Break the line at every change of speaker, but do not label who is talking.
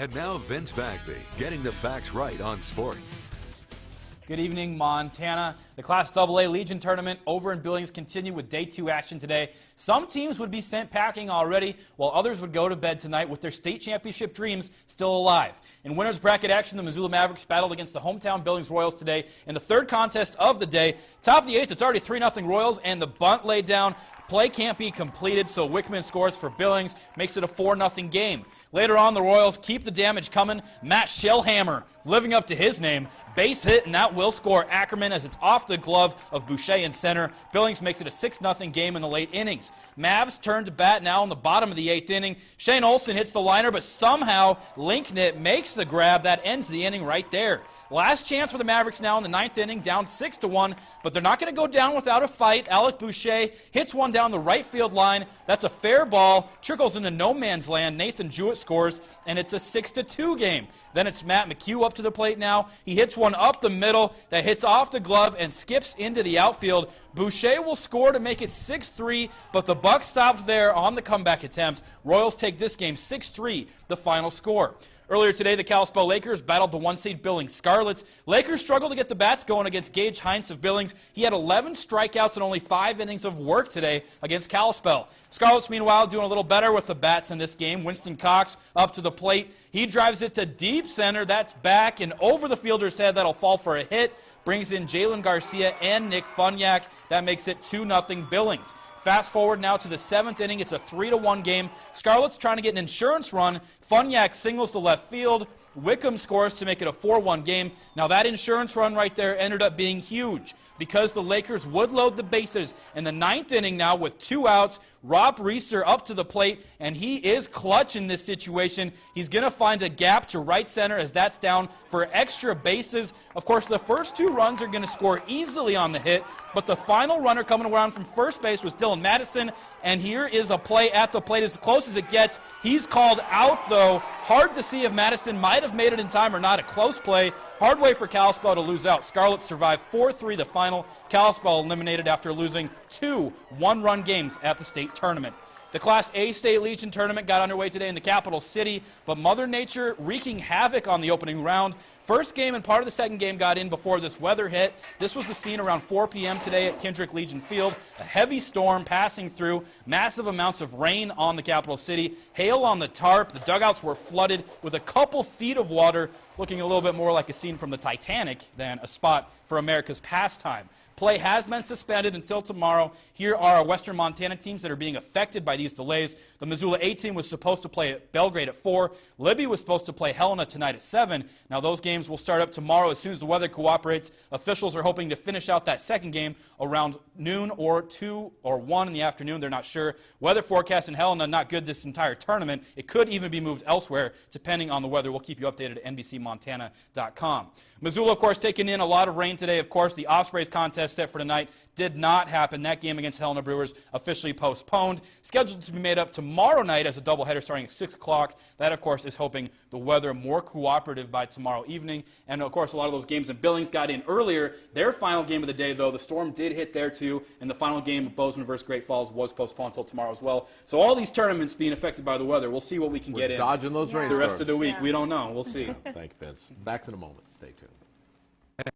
And now Vince Bagby getting the facts right on sports.
Good evening, Montana. The Class AA Legion Tournament over in Billings continued with Day 2 action today. Some teams would be sent packing already, while others would go to bed tonight with their state championship dreams still alive. In winners bracket action, the Missoula Mavericks battled against the hometown Billings Royals today in the third contest of the day. Top of the eighth, it's already 3-0 Royals, and the bunt laid down. Play can't be completed, so Wickman scores for Billings, makes it a 4-0 game. Later on, the Royals keep the damage coming. Matt Shellhammer, living up to his name, base hit, and that will score Ackerman as it's off the glove of Boucher in center. Billings makes it a 6-0 game in the late innings. Mavs turn to bat now in the bottom of the eighth inning. Shane Olson hits the liner, but somehow Linknett makes the grab. That ends the inning right there. Last chance for the Mavericks now in the ninth inning, down 6-1, but they're not going to go down without a fight. Alec Boucher hits one down the right field line. That's a fair ball, trickles into no man's land. Nathan Jewett scores, and it's a 6-2 game. Then it's Matt McHugh up to the plate now. He hits one up the middle that hits off the glove and skips into the outfield. Boucher will score to make it 6-3, but the buck stopped there on the comeback attempt. Royals take this game 6-3, the final score. Earlier today, the Kalispell Lakers battled the one-seed Billings Scarlets. Lakers struggled to get the bats going against Gage Heinz of Billings. He had 11 strikeouts and only 5 innings of work today against Kalispell. Scarlets, meanwhile, doing a little better with the bats in this game. Winston Cox up to the plate. He drives it to deep center. That's back and over the fielder's head. That'll fall for a hit. Brings in Jalen Garcia and Nick Funyak. That makes it 2-0 Billings. Fast forward now to the 7th inning. It's a 3-1 game. Scarlet's trying to get an insurance run. Funyak singles to left field. Wickham scores to make it a 4-1 game. Now that insurance run right there ended up being huge because the Lakers would load the bases in the 9th inning now with 2 outs. Rob Reeser up to the plate, and he is clutch in this situation. He's going to find a gap to right center as that's down for extra bases. Of course, the first 2 runs are going to score easily on the hit, but the final runner coming around from first base was Dylan Madison, and here is a play at the plate as close as it gets. He's called out, though. Hard to see if Madison might have made it in time or not. A close play. Hard way for Kalispell to lose out. Scarlets survived 4-3 the final. Kalispell eliminated after losing 2 one-run games at the state tournament. The Class A State Legion Tournament got underway today in the capital city, but Mother Nature wreaking havoc on the opening round. First game and part of the second game got in before this weather hit. This was the scene around 4 p.m. today at Kendrick Legion Field. A heavy storm passing through, massive amounts of rain on the capital city, hail on the tarp. The dugouts were flooded with a couple feet of water, looking a little bit more like a scene from the Titanic than a spot for America's pastime. Play has been suspended until tomorrow. Here are our Western Montana teams that are being affected by these delays. The Missoula A team was supposed to play at Belgrade at 4. Libby was supposed to play Helena tonight at 7. Now those games will start up tomorrow as soon as the weather cooperates. Officials are hoping to finish out that second game around noon or 2 or 1 in the afternoon. They're not sure. Weather forecast in Helena not good this entire tournament. It could even be moved elsewhere depending on the weather. We'll keep you updated at NBCMontana.com. Missoula, of course, taking in a lot of rain today. Of course, the Ospreys contest set for tonight did not happen. That game against Helena Brewers officially postponed. Scheduled to be made up tomorrow night as a doubleheader starting at 6 o'clock. That, of course, is hoping the weather more cooperative by tomorrow evening. And, of course, a lot of those games in Billings got in earlier. Their final game of the day, though, the storm did hit there, too. And the final game of Bozeman versus Great Falls was postponed until tomorrow as well. So all these tournaments being affected by the weather. We'll see what we can get in
dodging those rainstorms
the rest of the week. We don't know. We'll see.
Thank you, Vince. Back in a moment. Stay tuned.